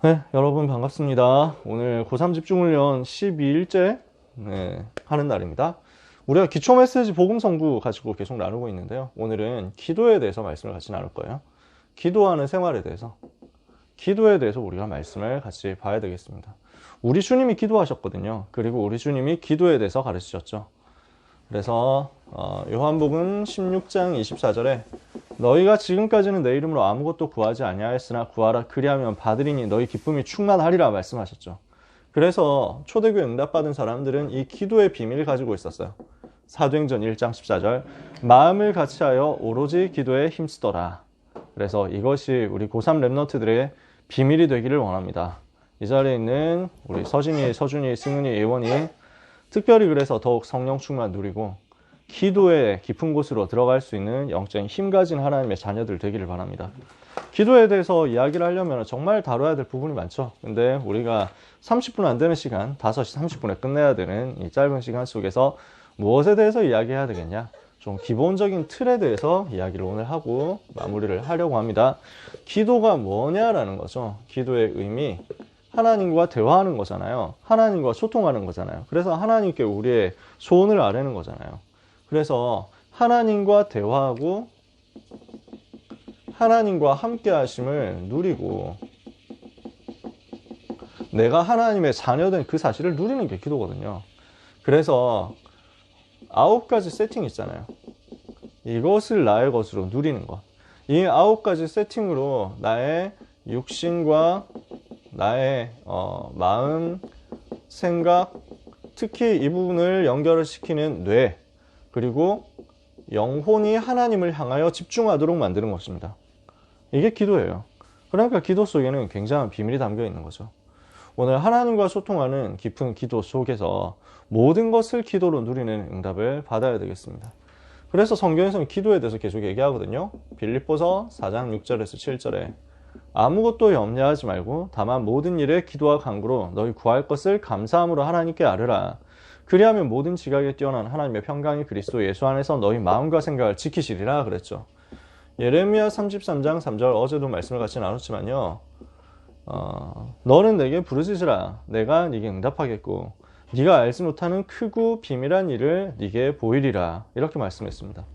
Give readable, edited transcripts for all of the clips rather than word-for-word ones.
네, 여러분 반갑습니다. 오늘 고3 집중훈련 12일째 하는 날입니다. 우리가 기초 메시지 복음 성구 가지고 계속 나누고 있는데요. 오늘은 기도에 대해서 말씀을 같이 나눌 거예요. 기도하는 생활에 대해서, 기도에 대해서 우리가 말씀을 같이 봐야 되겠습니다. 우리 주님이 기도하셨거든요. 그리고 우리 주님이 기도에 대해서 가르치셨죠. 그래서 요한복음 16장 24절에 너희가 지금까지는 내 이름으로 아무것도 구하지 아니하였으나 구하라 그리하면 받으리니 너희 기쁨이 충만하리라 말씀하셨죠. 그래서 초대교회 응답받은 사람들은 이 기도의 비밀을 가지고 있었어요. 사도행전 1장 14절 마음을 같이하여 오로지 기도에 힘쓰더라. 그래서 이것이 우리 고3 랩런트들의 비밀이 되기를 원합니다. 이 자리에 있는 우리 서진이, 서준이, 승은이, 예원이 특별히 그래서 더욱 성령 충만 누리고 기도의 깊은 곳으로 들어갈 수 있는 영적인 힘 가진 하나님의 자녀들 되기를 바랍니다. 기도에 대해서 이야기를 하려면 정말 다뤄야 될 부분이 많죠. 근데 우리가 30분 안 되는 시간, 5시 30분에 끝내야 되는 이 짧은 시간 속에서 무엇에 대해서 이야기해야 되겠냐? 좀 기본적인 틀에 대해서 이야기를 오늘 하고 마무리를 하려고 합니다. 기도가 뭐냐라는 거죠. 기도의 의미. 하나님과 대화하는 거잖아요. 하나님과 소통하는 거잖아요. 그래서 하나님께 우리의 소원을 아뢰는 거잖아요. 그래서 하나님과 대화하고 하나님과 함께 하심을 누리고 내가 하나님의 자녀된 그 사실을 누리는 게 기도거든요. 그래서 9가지 세팅이 있잖아요. 이것을 나의 것으로 누리는 것. 이 9가지 세팅으로 나의 육신과 나의 마음, 생각, 특히 이 부분을 연결을 시키는 뇌, 그리고 영혼이 하나님을 향하여 집중하도록 만드는 것입니다. 이게 기도예요. 그러니까 기도 속에는 굉장한 비밀이 담겨 있는 거죠. 오늘 하나님과 소통하는 깊은 기도 속에서 모든 것을 기도로 누리는 응답을 받아야 되겠습니다. 그래서 성경에서는 기도에 대해서 계속 얘기하거든요. 빌립보서 4장 6절에서 7절에 아무것도 염려하지 말고 다만 모든 일에 기도와 간구로 너희 구할 것을 감사함으로 하나님께 아뢰라. 그리하면 모든 지각에 뛰어난 하나님의 평강이 그리스도 예수 안에서 너희 마음과 생각을 지키시리라 그랬죠. 예레미야 33장 3절 어제도 말씀을 같이 나눴지만요. 너는 내게 부르짖으라. 내가 네게 응답하겠고 네가 알지 못하는 크고 비밀한 일을 네게 보이리라. 이렇게 말씀했습니다.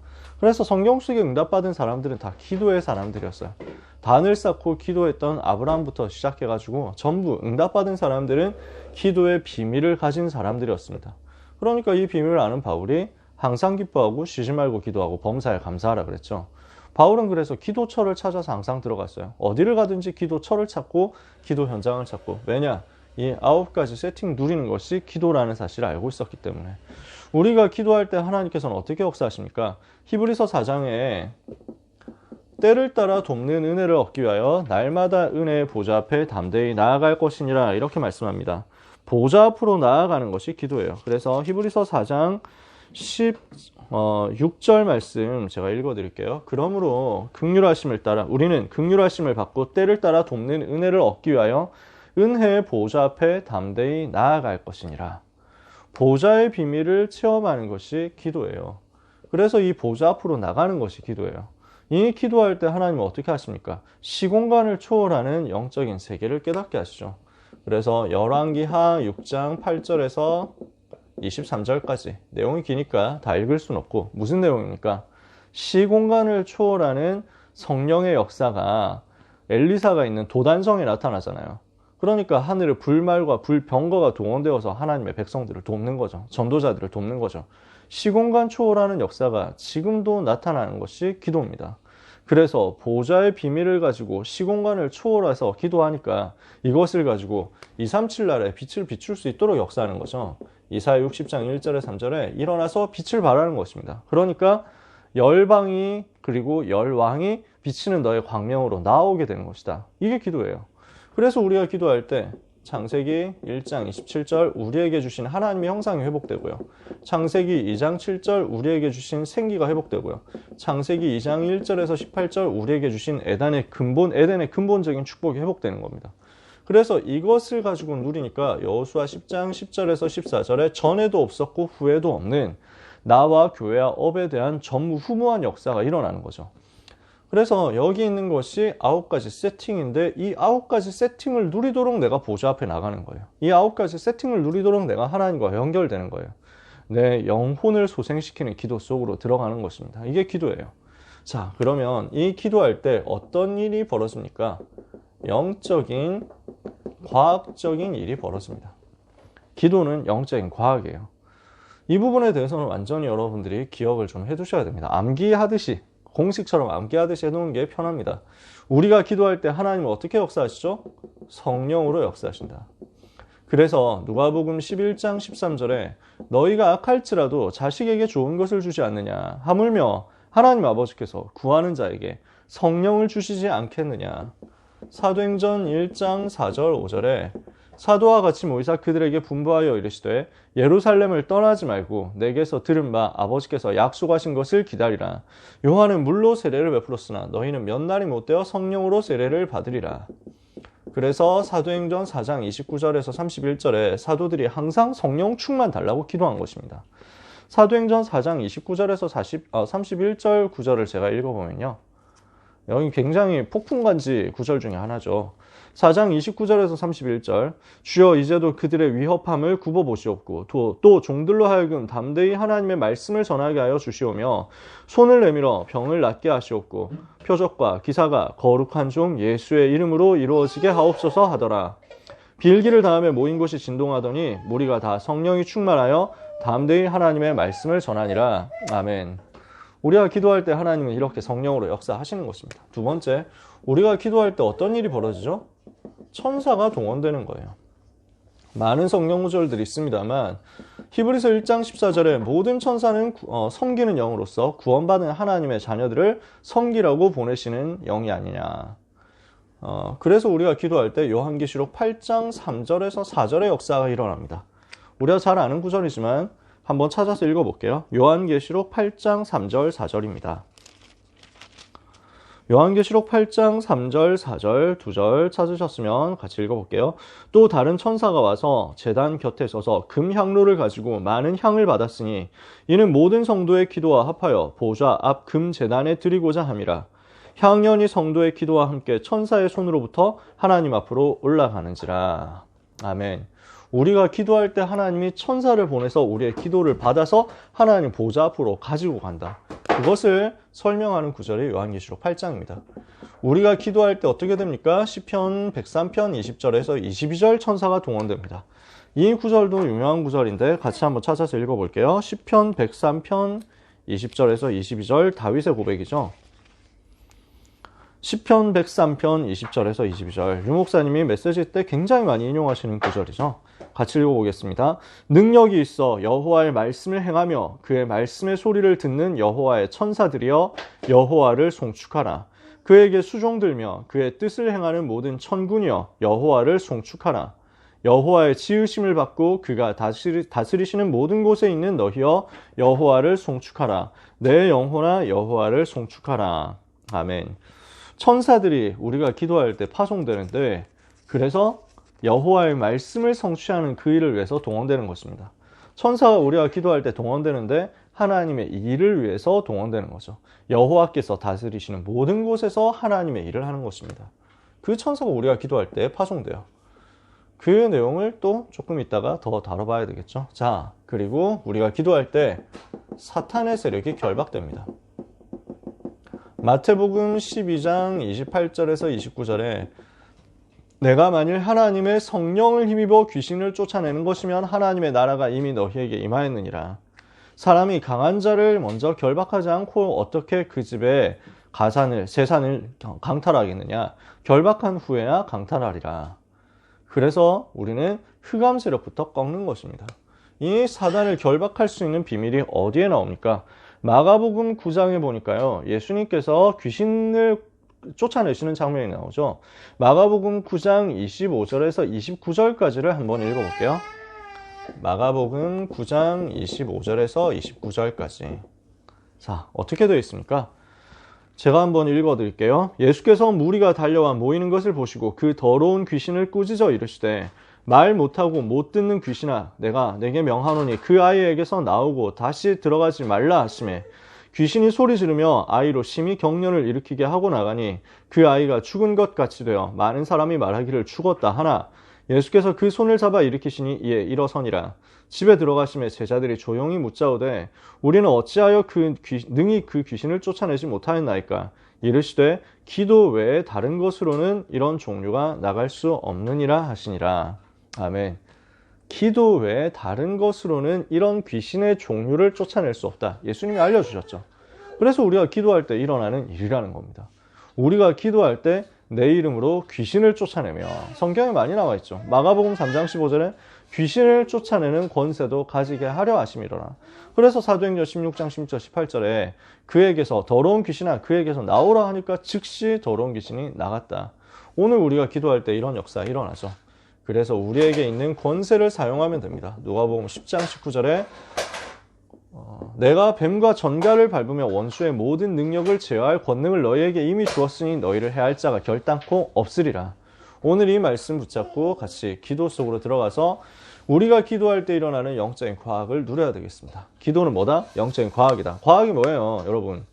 그래서 성경 속에 응답받은 사람들은 다 기도의 사람들이었어요. 단을 쌓고 기도했던 아브라함부터 시작해가지고 전부 응답받은 사람들은 기도의 비밀을 가진 사람들이었습니다. 그러니까 이 비밀을 아는 바울이 항상 기뻐하고 쉬지 말고 기도하고 범사에 감사하라 그랬죠. 바울은 그래서 기도처를 찾아서 항상 들어갔어요. 어디를 가든지 기도처를 찾고 기도 현장을 찾고. 왜냐? 이 9가지 세팅 누리는 것이 기도라는 사실을 알고 있었기 때문에. 우리가 기도할 때 하나님께서는 어떻게 역사하십니까? 히브리서 4장에 때를 따라 돕는 은혜를 얻기 위하여 날마다 은혜의 보좌 앞에 담대히 나아갈 것이니라 이렇게 말씀합니다. 보좌 앞으로 나아가는 것이 기도예요. 그래서 히브리서 4장 16절 말씀 제가 읽어드릴게요. 그러므로 긍휼하심을 따라 우리는 긍휼하심을 받고 때를 따라 돕는 은혜를 얻기 위하여 은혜의 보좌 앞에 담대히 나아갈 것이니라. 보좌의 비밀을 체험하는 것이 기도예요. 그래서 이 보좌 앞으로 나가는 것이 기도예요. 이 기도할 때 하나님은 어떻게 하십니까? 시공간을 초월하는 영적인 세계를 깨닫게 하시죠. 그래서 열왕기하 6장 8절에서 23절까지 내용이 기니까 다 읽을 수는 없고 무슨 내용입니까? 시공간을 초월하는 성령의 역사가 엘리사가 있는 도단성에 나타나잖아요. 그러니까 하늘에 불말과 불병거가 동원되어서 하나님의 백성들을 돕는 거죠. 전도자들을 돕는 거죠. 시공간 초월하는 역사가 지금도 나타나는 것이 기도입니다. 그래서 보좌의 비밀을 가지고 시공간을 초월해서 기도하니까 이것을 가지고 237 날에 빛을 비출 수 있도록 역사하는 거죠. 이사야 60장 1절에 3절에 일어나서 빛을 발하는 것입니다. 그러니까 열방이 그리고 열왕이 비치는 너의 광명으로 나오게 되는 것이다. 이게 기도예요. 그래서 우리가 기도할 때 창세기 1장 27절 우리에게 주신 하나님의 형상이 회복되고요. 창세기 2장 7절 우리에게 주신 생기가 회복되고요. 창세기 2장 1절에서 18절 우리에게 주신 에덴의 근본적인 축복이 회복되는 겁니다. 그래서 이것을 가지고 누리니까 여호수아 10장 10절에서 14절에 전에도 없었고 후에도 없는 나와 교회와 업에 대한 전무후무한 역사가 일어나는 거죠. 그래서 여기 있는 것이 9가지 세팅인데 이 9가지 세팅을 누리도록 내가 보좌 앞에 나가는 거예요. 이 9가지 세팅을 누리도록 내가 하나님과 연결되는 거예요. 내 영혼을 소생시키는 기도 속으로 들어가는 것입니다. 이게 기도예요. 자, 그러면 이 기도할 때 어떤 일이 벌어집니까? 영적인, 과학적인 일이 벌어집니다. 기도는 영적인 과학이에요. 이 부분에 대해서는 완전히 여러분들이 기억을 좀 해두셔야 됩니다. 암기하듯이, 공식처럼 암기하듯이 해두는 게 편합니다. 우리가 기도할 때 하나님은 어떻게 역사하시죠? 성령으로 역사하신다. 그래서 누가복음 11장 13절에 너희가 악할지라도 자식에게 좋은 것을 주지 않느냐, 하물며 하나님 아버지께서 구하는 자에게 성령을 주시지 않겠느냐. 사도행전 1장 4절 5절에 사도와 같이 모이사 그들에게 분부하여 이르시되 예루살렘을 떠나지 말고 내게서 들은 바 아버지께서 약속하신 것을 기다리라. 요한은 물로 세례를 베풀었으나 너희는 몇 날이 못되어 성령으로 세례를 받으리라. 그래서 사도행전 4장 29절에서 31절에 사도들이 항상 성령 충만 달라고 기도한 것입니다. 사도행전 4장 29절에서 31절 구절을 제가 읽어보면요. 여기 굉장히 폭풍간지 구절 중에 하나죠. 4장 29절에서 31절 주여 이제도 그들의 위협함을 굽어보시옵고 또 종들로 하여금 담대히 하나님의 말씀을 전하게 하여 주시오며 손을 내밀어 병을 낫게 하시옵고 표적과 기사가 거룩한 종 예수의 이름으로 이루어지게 하옵소서 하더라. 비일기를 다음에 모인 곳이 진동하더니 무리가 다 성령이 충만하여 담대히 하나님의 말씀을 전하니라. 아멘. 우리가 기도할 때 하나님은 이렇게 성령으로 역사하시는 것입니다. 두 번째, 우리가 기도할 때 어떤 일이 벌어지죠? 천사가 동원되는 거예요. 많은 성령 구절들이 있습니다만 히브리서 1장 14절에 모든 천사는 섬기는 영으로서 구원받은 하나님의 자녀들을 섬기라고 보내시는 영이 아니냐. 그래서 우리가 기도할 때 요한계시록 8장 3절에서 4절의 역사가 일어납니다. 우리가 잘 아는 구절이지만 한번 찾아서 읽어볼게요. 요한계시록 8장 3절 4절입니다. 요한계시록 8장 3절 4절 2절 찾으셨으면 같이 읽어볼게요. 또 다른 천사가 와서 제단 곁에 서서 금향로를 가지고 많은 향을 받았으니 이는 모든 성도의 기도와 합하여 보좌 앞 금제단에 드리고자 함이라. 향연이 성도의 기도와 함께 천사의 손으로부터 하나님 앞으로 올라가는지라. 아멘. 우리가 기도할 때 하나님이 천사를 보내서 우리의 기도를 받아서 하나님 보좌 앞으로 가지고 간다. 그것을 설명하는 구절이 요한계시록 8장입니다. 우리가 기도할 때 어떻게 됩니까? 시편 103편 20절에서 22절 천사가 동원됩니다. 이 구절도 유명한 구절인데 같이 한번 찾아서 읽어볼게요. 시편 103편 20절에서 22절 다윗의 고백이죠. 시편 103편 20절에서 22절 유 목사님이 메시지 때 굉장히 많이 인용하시는 구절이죠. 같이 읽어보겠습니다. 능력이 있어 여호와의 말씀을 행하며 그의 말씀의 소리를 듣는 여호와의 천사들이여 여호와를 송축하라. 그에게 수종들며 그의 뜻을 행하는 모든 천군이여 여호와를 송축하라. 여호와의 지으심을 받고 그가 다스리시는 모든 곳에 있는 너희여 여호와를 송축하라. 내 영혼아 여호와를 송축하라. 아멘. 천사들이 우리가 기도할 때 파송되는데 그래서 여호와의 말씀을 성취하는 그 일을 위해서 동원되는 것입니다. 천사가 우리가 기도할 때 동원되는데 하나님의 일을 위해서 동원되는 거죠. 여호와께서 다스리시는 모든 곳에서 하나님의 일을 하는 것입니다. 그 천사가 우리가 기도할 때 파송돼요. 그 내용을 또 조금 이따가 더 다뤄봐야 되겠죠. 자, 그리고 우리가 기도할 때 사탄의 세력이 결박됩니다. 마태복음 12장 28절에서 29절에 내가 만일 하나님의 성령을 힘입어 귀신을 쫓아내는 것이면 하나님의 나라가 이미 너희에게 임하였느니라. 사람이 강한 자를 먼저 결박하지 않고 어떻게 그 집에 재산을 강탈하겠느냐. 결박한 후에야 강탈하리라. 그래서 우리는 흑암 세력부터 꺾는 것입니다. 이 사단을 결박할 수 있는 비밀이 어디에 나옵니까? 마가복음 9장에 보니까요. 예수님께서 귀신을 쫓아내시는 장면이 나오죠. 마가복음 9장 25절에서 29절까지를 한번 읽어볼게요. 마가복음 9장 25절에서 29절까지. 자, 어떻게 되어 있습니까? 제가 한번 읽어드릴게요. 예수께서 무리가 달려와 모이는 것을 보시고 그 더러운 귀신을 꾸짖어 이르시되 말 못하고 못 듣는 귀신아 내가 내게 명하노니 그 아이에게서 나오고 다시 들어가지 말라 하시매 귀신이 소리 지르며 아이로 심히 경련을 일으키게 하고 나가니 그 아이가 죽은 것 같이 되어 많은 사람이 말하기를 죽었다 하나 예수께서 그 손을 잡아 일으키시니 이에 일어서니라. 집에 들어가심에 제자들이 조용히 묻자오되 우리는 어찌하여 능히 그 귀신을 쫓아내지 못하였나이까. 이르시되 기도 외에 다른 것으로는 이런 종류가 나갈 수 없느니라 하시니라. 아멘. 기도 외에 다른 것으로는 이런 귀신의 종류를 쫓아낼 수 없다. 예수님이 알려주셨죠. 그래서 우리가 기도할 때 일어나는 일이라는 겁니다. 우리가 기도할 때 내 이름으로 귀신을 쫓아내며, 성경에 많이 나와 있죠. 마가복음 3장 15절에 귀신을 쫓아내는 권세도 가지게 하려 하심이로라. 그래서 사도행전 16장 16절 18절에 그에게서 더러운 귀신아 그에게서 나오라 하니까 즉시 더러운 귀신이 나갔다. 오늘 우리가 기도할 때 이런 역사 일어나죠. 그래서 우리에게 있는 권세를 사용하면 됩니다. 누가복음 10장 19절에 내가 뱀과 전갈을 밟으며 원수의 모든 능력을 제어할 권능을 너희에게 이미 주었으니 너희를 해할 자가 결단코 없으리라. 오늘 이 말씀 붙잡고 같이 기도 속으로 들어가서 우리가 기도할 때 일어나는 영적인 과학을 누려야 되겠습니다. 기도는 뭐다? 영적인 과학이다. 과학이 뭐예요, 여러분?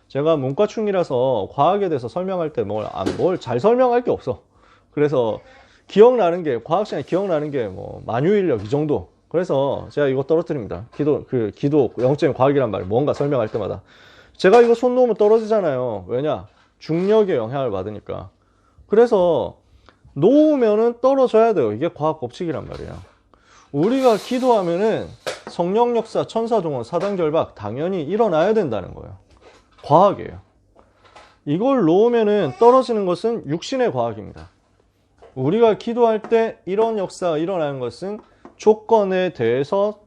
제가 문과충이라서 과학에 대해서 설명할 때 뭘 잘 설명할 게 없어. 그래서 기억나는 게, 과학 시간에 기억나는 게 뭐 만유인력 이 정도. 그래서 제가 이거 떨어뜨립니다. 기도, 영적인 과학이란 말, 뭔가 설명할 때마다. 제가 이거 손 놓으면 떨어지잖아요. 왜냐? 중력의 영향을 받으니까. 그래서 놓으면은 떨어져야 돼요. 이게 과학 법칙이란 말이에요. 우리가 기도하면은 성령 역사, 천사 동원, 사단 결박 당연히 일어나야 된다는 거예요. 과학이에요. 이걸 놓으면은 떨어지는 것은 육신의 과학입니다. 우리가 기도할 때 이런 역사가 일어나는 것은 조건에 대해서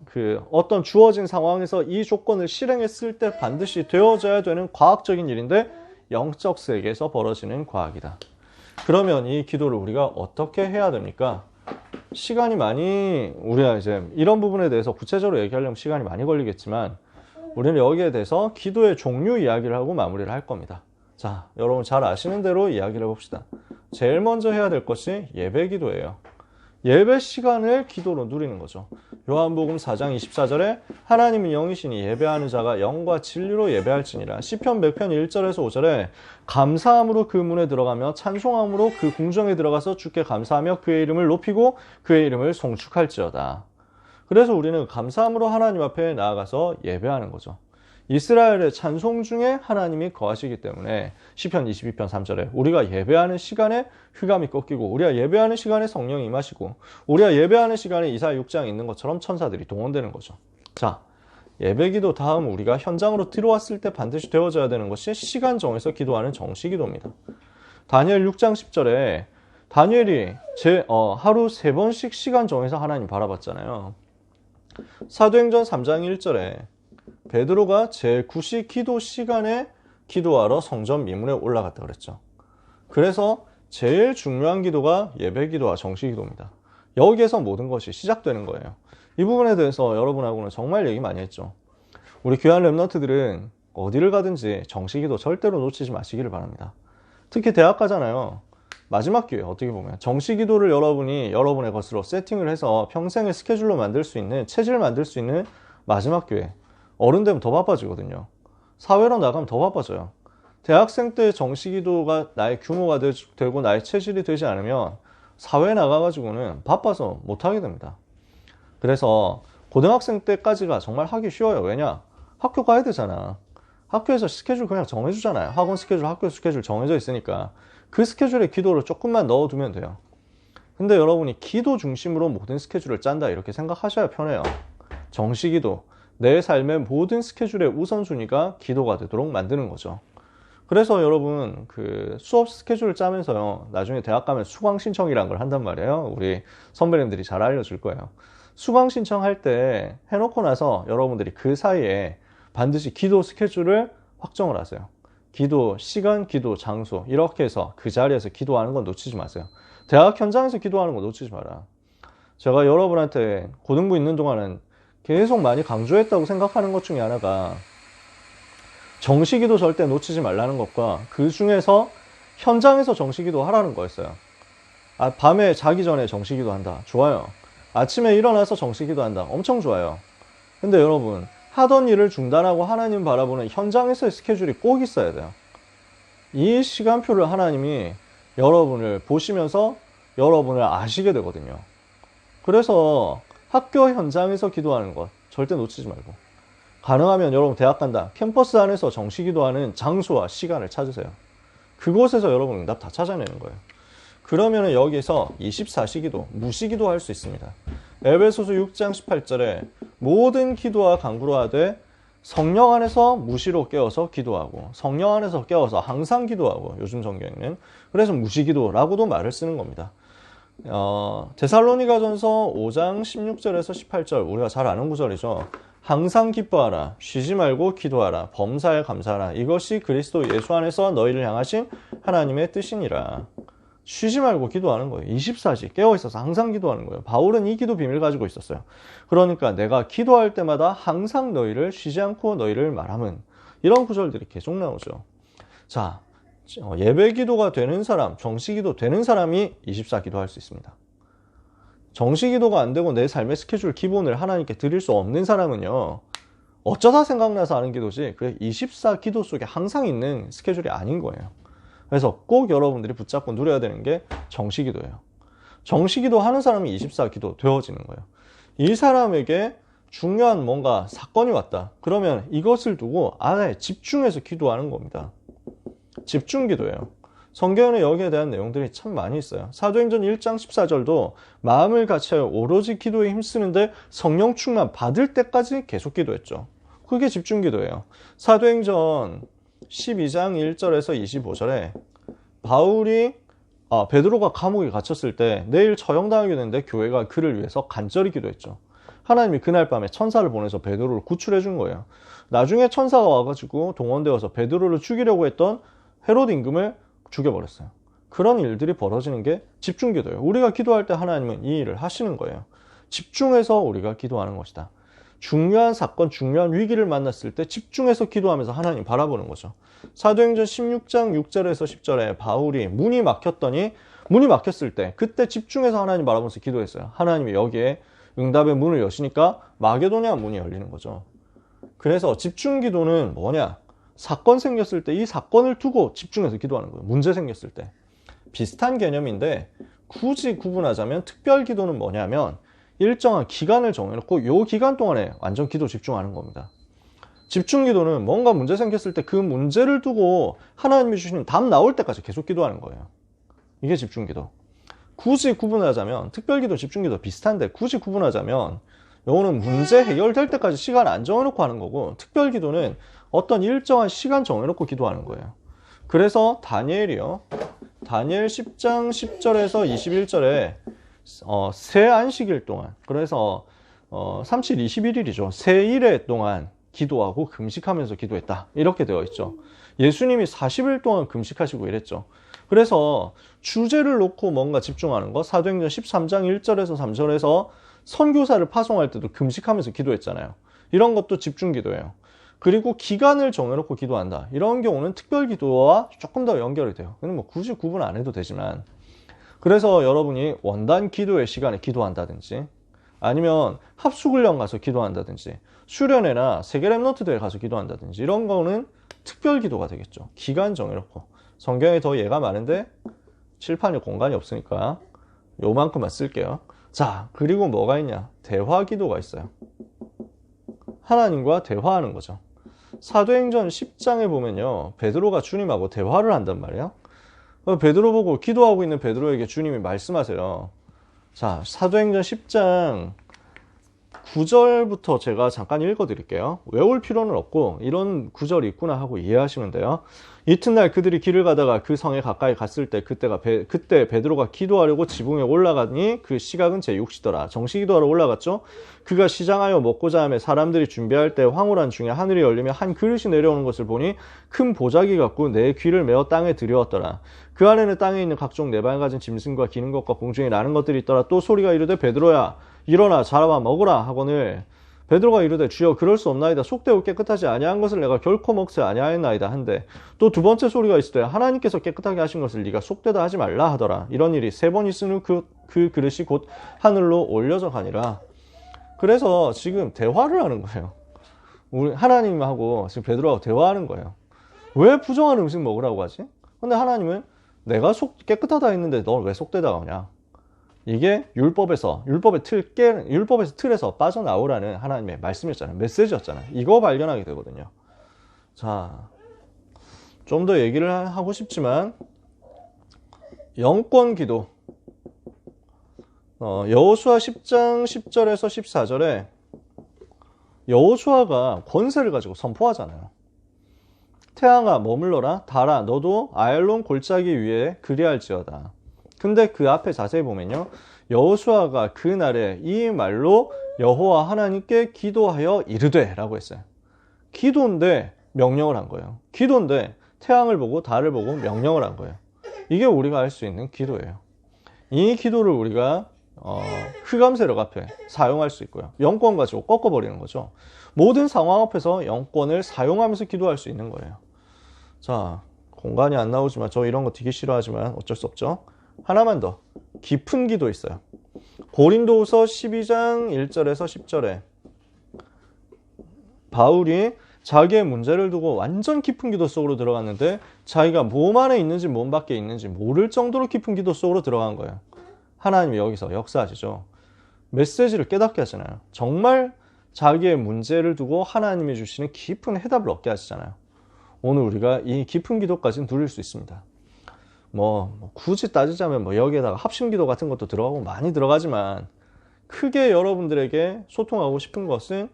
어떤 주어진 상황에서 이 조건을 실행했을 때 반드시 되어져야 되는 과학적인 일인데 영적 세계에서 벌어지는 과학이다. 그러면 이 기도를 우리가 어떻게 해야 됩니까? 시간이 많이, 우리가 이제 이런 부분에 대해서 구체적으로 얘기하려면 시간이 많이 걸리겠지만 우리는 여기에 대해서 기도의 종류 이야기를 하고 마무리를 할 겁니다. 자, 여러분 잘 아시는 대로 이야기를 해봅시다. 제일 먼저 해야 될 것이 예배 기도예요. 예배 시간을 기도로 누리는 거죠. 요한복음 4장 24절에 하나님은 영이시니 예배하는 자가 영과 진리로 예배할지니라. 시편 100편 1절에서 5절에 감사함으로 그 문에 들어가며 찬송함으로 그 궁정에 들어가서 주께 감사하며 그의 이름을 높이고 그의 이름을 송축할지어다. 그래서 우리는 감사함으로 하나님 앞에 나아가서 예배하는 거죠. 이스라엘의 찬송 중에 하나님이 거하시기 때문에 시편 22편 3절에 우리가 예배하는 시간에 흑암이 꺾이고 우리가 예배하는 시간에 성령이 임하시고 우리가 예배하는 시간에 이사야 6장에 있는 것처럼 천사들이 동원되는 거죠. 자, 예배기도 다음 우리가 현장으로 들어왔을 때 반드시 되어져야 되는 것이 시간 정해서 기도하는 정시기도입니다. 다니엘 6장 10절에 다니엘이 하루 3번씩 시간 정해서 하나님 바라봤잖아요. 사도행전 3장 1절에 베드로가 제9시 기도 시간에 기도하러 성전 미문에 올라갔다 그랬죠. 그래서 제일 중요한 기도가 예배 기도와 정시 기도입니다. 여기에서 모든 것이 시작되는 거예요. 이 부분에 대해서 여러분하고는 정말 얘기 많이 했죠. 우리 귀한 랩런트들은 어디를 가든지 정시 기도 절대로 놓치지 마시기를 바랍니다. 특히 대학 가잖아요. 마지막 기회, 어떻게 보면 정시 기도를 여러분이 여러분의 것으로 세팅을 해서 평생의 스케줄로 만들 수 있는, 체질을 만들 수 있는 마지막 기회. 어른 되면 더 바빠지거든요. 사회로 나가면 더 바빠져요. 대학생 때 정시기도가 나의 규모가 되고 나의 체질이 되지 않으면 사회에 나가가지고는 바빠서 못하게 됩니다. 그래서 고등학생 때까지가 정말 하기 쉬워요. 왜냐? 학교 가야 되잖아. 학교에서 스케줄 그냥 정해주잖아요. 학원 스케줄, 학교 스케줄 정해져 있으니까 그 스케줄에 기도를 조금만 넣어두면 돼요. 근데 여러분이 기도 중심으로 모든 스케줄을 짠다 이렇게 생각하셔야 편해요. 정시기도, 내 삶의 모든 스케줄의 우선순위가 기도가 되도록 만드는 거죠. 그래서 여러분 수업 스케줄을 짜면서요, 나중에 대학 가면 수강 신청이란 걸 한단 말이에요. 우리 선배님들이 잘 알려줄 거예요. 수강 신청할 때 해놓고 나서 여러분들이 그 사이에 반드시 기도 스케줄을 확정을 하세요. 기도 시간, 기도 장소 이렇게 해서 그 자리에서 기도하는 건 놓치지 마세요. 대학 현장에서 기도하는 건 놓치지 마라. 제가 여러분한테 고등부 있는 동안은 계속 많이 강조했다고 생각하는 것 중에 하나가 정시기도 절대 놓치지 말라는 것과 그 중에서 현장에서 정시기도 하라는 거였어요. 밤에 자기 전에 정시기도 한다. 좋아요. 아침에 일어나서 정시기도 한다. 엄청 좋아요. 근데 여러분 하던 일을 중단하고 하나님 바라보는 현장에서의 스케줄이 꼭 있어야 돼요. 이 시간표를 하나님이 여러분을 보시면서 여러분을 아시게 되거든요. 그래서 학교 현장에서 기도하는 것 절대 놓치지 말고, 가능하면 여러분 대학 간다, 캠퍼스 안에서 정시 기도하는 장소와 시간을 찾으세요. 그곳에서 여러분 응답 다 찾아내는 거예요. 그러면 여기서 24시 기도, 무시 기도할 수 있습니다. 에베소서 6장 18절에 모든 기도와 간구로 하되 성령 안에서 무시로 깨어서 기도하고, 성령 안에서 깨어서 항상 기도하고, 요즘 성경에는 그래서 무시 기도라고도 말을 쓰는 겁니다. 데살로니가전서 5장 16절에서 18절, 우리가 잘 아는 구절이죠. 항상 기뻐하라, 쉬지 말고 기도하라, 범사에 감사하라, 이것이 그리스도 예수 안에서 너희를 향하신 하나님의 뜻이니라. 쉬지 말고 기도하는 거예요. 24시 깨어있어서 항상 기도하는 거예요. 바울은 이 기도 비밀을 가지고 있었어요. 그러니까 내가 기도할 때마다 항상 너희를 쉬지 않고 너희를 말함은, 이런 구절들이 계속 나오죠. 자, 예배 기도가 되는 사람, 정시 기도 되는 사람이 24기도 할 수 있습니다. 정시 기도가 안 되고 내 삶의 스케줄 기본을 하나님께 드릴 수 없는 사람은요, 어쩌다 생각나서 하는 기도지 그 24기도 속에 항상 있는 스케줄이 아닌 거예요. 그래서 꼭 여러분들이 붙잡고 누려야 되는 게 정시기도예요. 정시기도 하는 사람이 24기도 되어지는 거예요. 이 사람에게 중요한 뭔가 사건이 왔다. 그러면 이것을 두고 아예 집중해서 기도하는 겁니다. 집중기도예요. 성경에는 여기에 대한 내용들이 참 많이 있어요. 사도행전 1장 14절도 마음을 같이하여 오로지 기도에 힘쓰는데 성령 충만 받을 때까지 계속 기도했죠. 그게 집중기도예요. 사도행전 12장 1절에서 25절에 베드로가 감옥에 갇혔을 때 내일 처형당하게 되는데 교회가 그를 위해서 간절히 기도했죠. 하나님이 그날 밤에 천사를 보내서 베드로를 구출해 준 거예요. 나중에 천사가 와가지고 동원되어서 베드로를 죽이려고 했던 헤롯 임금을 죽여버렸어요. 그런 일들이 벌어지는 게 집중기도예요. 우리가 기도할 때 하나님은 이 일을 하시는 거예요. 집중해서 우리가 기도하는 것이다. 중요한 사건, 중요한 위기를 만났을 때 집중해서 기도하면서 하나님 바라보는 거죠. 사도행전 16장 6절에서 10절에 바울이 문이 막혔을 때 그때 집중해서 하나님 바라보면서 기도했어요. 하나님이 여기에 응답의 문을 여시니까 마게도냐 문이 열리는 거죠. 그래서 집중기도는 뭐냐? 사건 생겼을 때 이 사건을 두고 집중해서 기도하는 거예요. 문제 생겼을 때. 비슷한 개념인데 굳이 구분하자면 특별기도는 뭐냐면 일정한 기간을 정해놓고 이 기간 동안에 완전 기도 집중하는 겁니다. 집중기도는 뭔가 문제 생겼을 때 그 문제를 두고 하나님이 주시는 답 나올 때까지 계속 기도하는 거예요. 이게 집중기도. 굳이 구분하자면 특별기도, 집중기도 비슷한데 굳이 구분하자면 요거는 문제 해결될 때까지 시간 안 정해놓고 하는 거고, 특별기도는 어떤 일정한 시간 정해놓고 기도하는 거예요. 그래서 다니엘 10장 10절에서 21절에 새 안식일 동안, 그래서 37, 21일이죠. 새 일회 동안 기도하고 금식하면서 기도했다. 이렇게 되어 있죠. 예수님이 40일 동안 금식하시고 이랬죠. 그래서 주제를 놓고 뭔가 집중하는 거, 사도행전 13장 1절에서 3절에서 선교사를 파송할 때도 금식하면서 기도했잖아요. 이런 것도 집중기도예요. 그리고 기간을 정해놓고 기도한다. 이런 경우는 특별기도와 조금 더 연결이 돼요. 근데 뭐 굳이 구분 안 해도 되지만, 그래서 여러분이 원단 기도의 시간에 기도한다든지, 아니면 합숙훈련 가서 기도한다든지, 수련회나 세계 랩넌트 대회 가서 기도한다든지, 이런 거는 특별기도가 되겠죠. 기간 정해놓고. 성경에 더 예가 많은데 칠판에 공간이 없으니까 요만큼만 쓸게요. 자, 그리고 뭐가 있냐? 대화기도가 있어요. 하나님과 대화하는 거죠. 사도행전 10장에 보면요, 베드로가 주님하고 대화를 한단 말이에요. 베드로 보고 기도하고 있는 베드로에게 주님이 말씀하세요. 자, 사도행전 10장 9절부터 제가 잠깐 읽어드릴게요. 외울 필요는 없고 이런 구절이 있구나 하고 이해하시면 돼요. 이튿날 그들이 길을 가다가 그 성에 가까이 갔을 때 그때 베드로가 기도하려고 지붕에 올라가니 그 시각은 제6시더라. 정시기도하러 올라갔죠. 그가 시장하여 먹고자 하며 사람들이 준비할 때 황홀한 중에 하늘이 열리며 한 그릇이 내려오는 것을 보니 큰 보자기 같고 내 귀를 메어 땅에 들여왔더라. 그 안에는 땅에 있는 각종 네발 가진 짐승과 기는 것과 공중에 나는 것들이 있더라. 또 소리가 이르되 베드로야 일어나 자라와 먹으라 하거늘 베드로가 이르되 주여 그럴 수 없나이다. 속되고 깨끗하지 아니한 것을 내가 결코 먹지 아니하였나이다 한데, 또 두 번째 소리가 있으되 하나님께서 깨끗하게 하신 것을 네가 속되다 하지 말라 하더라. 이런 일이 3번 있은 후 그 그릇이 곧 하늘로 올려져 가니라. 그래서 지금 대화를 하는 거예요. 우리 하나님하고 지금 베드로하고 대화하는 거예요. 왜 부정한 음식 먹으라고 하지? 근데 하나님은 내가 속 깨끗하다 했는데 너 왜 속되다 하냐? 이게 율법에서 틀에서 빠져나오라는 하나님의 말씀이었잖아요. 메시지였잖아요. 이거 발견하게 되거든요. 자, 좀 더 얘기를 하고 싶지만 영권 기도 여호수아 10장 10절에서 14절에 여호수아가 권세를 가지고 선포하잖아요. 태양아 머물러라, 달아 너도 아얄론 골짜기 위에 그리할지어다. 근데 그 앞에 자세히 보면요, 여호수아가 그날에 이 말로 여호와 하나님께 기도하여 이르되 라고 했어요. 기도인데 명령을 한 거예요. 기도인데 태양을 보고 달을 보고 명령을 한 거예요. 이게 우리가 할 수 있는 기도예요. 이 기도를 우리가 흑암 세력 앞에 사용할 수 있고요. 영권 가지고 꺾어버리는 거죠. 모든 상황 앞에서 영권을 사용하면서 기도할 수 있는 거예요. 자, 공간이 안 나오지만 저 이런 거 되게 싫어하지만 어쩔 수 없죠. 하나만 더 깊은 기도 있어요. 고린도후서 12장 1절에서 10절에 바울이 자기의 문제를 두고 완전 깊은 기도 속으로 들어갔는데 자기가 몸 안에 있는지 몸 밖에 있는지 모를 정도로 깊은 기도 속으로 들어간 거예요. 하나님이 여기서 역사하시죠. 메시지를 깨닫게 하잖아요. 정말 자기의 문제를 두고 하나님이 주시는 깊은 해답을 얻게 하시잖아요. 오늘 우리가 이 깊은 기도까지는 누릴 수 있습니다. 굳이 따지자면 여기에다가 합심기도 같은 것도 들어가고 많이 들어가지만 크게 여러분들에게 소통하고 싶은 것은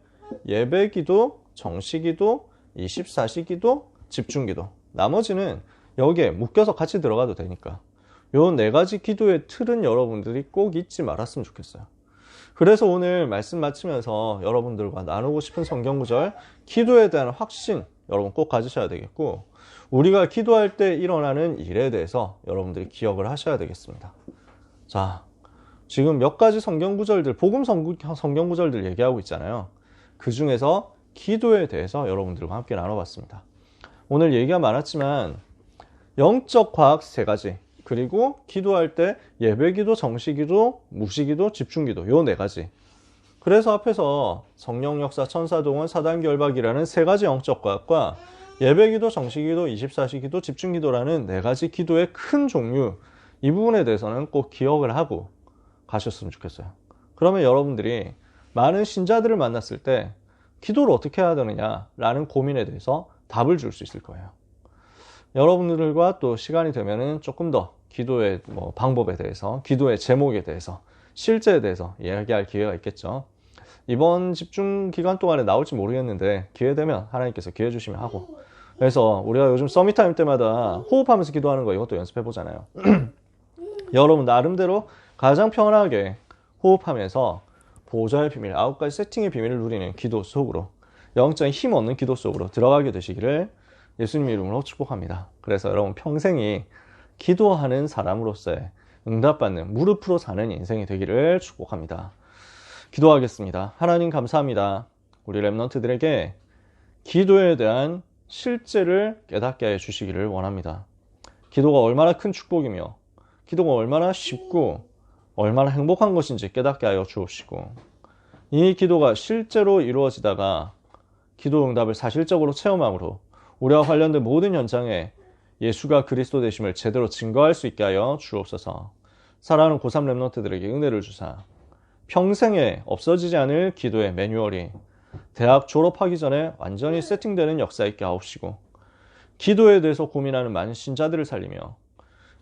예배기도, 정시기도, 24시기도, 집중기도. 나머지는 여기에 묶여서 같이 들어가도 되니까 요 4가지 기도의 틀은 여러분들이 꼭 잊지 말았으면 좋겠어요. 그래서 오늘 말씀 마치면서 여러분들과 나누고 싶은 성경구절, 기도에 대한 확신 여러분 꼭 가지셔야 되겠고, 우리가 기도할 때 일어나는 일에 대해서 여러분들이 기억을 하셔야 되겠습니다. 자, 지금 몇 가지 성경구절들, 복음 성경구절들 얘기하고 있잖아요. 그 중에서 기도에 대해서 여러분들과 함께 나눠봤습니다. 오늘 얘기가 많았지만 영적 과학 3가지, 그리고 기도할 때 예배기도, 정시기도, 무시기도, 집중기도, 요 4가지. 그래서 앞에서 성령 역사, 천사동원, 사단결박이라는 3가지 영적 과학과 예배기도, 정시기도, 24시기도, 집중기도라는 4가지 기도의 큰 종류, 이 부분에 대해서는 꼭 기억을 하고 가셨으면 좋겠어요. 그러면 여러분들이 많은 신자들을 만났을 때 기도를 어떻게 해야 되느냐라는 고민에 대해서 답을 줄 수 있을 거예요. 여러분들과 또 시간이 되면은 조금 더 기도의 방법에 대해서, 기도의 제목에 대해서, 실제에 대해서 이야기할 기회가 있겠죠. 이번 집중 기간 동안에 나올지 모르겠는데 기회 되면 하나님께서 기회 주시면 하고, 그래서 우리가 요즘 서밋타임 때마다 호흡하면서 기도하는 거 이것도 연습해 보잖아요. 여러분 나름대로 가장 편하게 호흡하면서 보좌의 비밀, 9가지 세팅의 비밀을 누리는 기도 속으로, 영적인 힘 얻는 기도 속으로 들어가게 되시기를 예수님 이름으로 축복합니다. 그래서 여러분 평생이 기도하는 사람으로서의 응답받는, 무릎으로 사는 인생이 되기를 축복합니다. 기도하겠습니다. 하나님 감사합니다. 우리 렘넌트들에게 기도에 대한 실제를 깨닫게 해주시기를 원합니다. 기도가 얼마나 큰 축복이며 기도가 얼마나 쉽고 얼마나 행복한 것인지 깨닫게 하여 주옵시고, 이 기도가 실제로 이루어지다가 기도 응답을 사실적으로 체험함으로 우리와 관련된 모든 현장에 예수가 그리스도 되심을 제대로 증거할 수 있게 하여 주옵소서. 사랑하는 고3 렘넌트들에게 은혜를 주사 평생에 없어지지 않을 기도의 매뉴얼이 대학 졸업하기 전에 완전히 세팅되는 역사 있게 하옵시고, 기도에 대해서 고민하는 많은 신자들을 살리며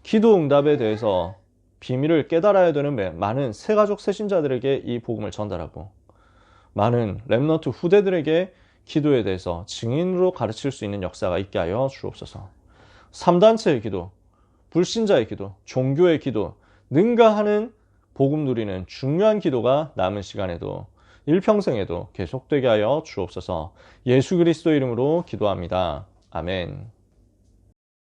기도 응답에 대해서 비밀을 깨달아야 되는 많은 새가족 새신자들에게 이 복음을 전달하고, 많은 렘넌트 후대들에게 기도에 대해서 증인으로 가르칠 수 있는 역사가 있게 하여 주옵소서. 3단체의 기도, 불신자의 기도, 종교의 기도, 능가하는 복음 누리는 중요한 기도가 남은 시간에도 일평생에도 계속되게 하여 주옵소서. 예수 그리스도 이름으로 기도합니다. 아멘.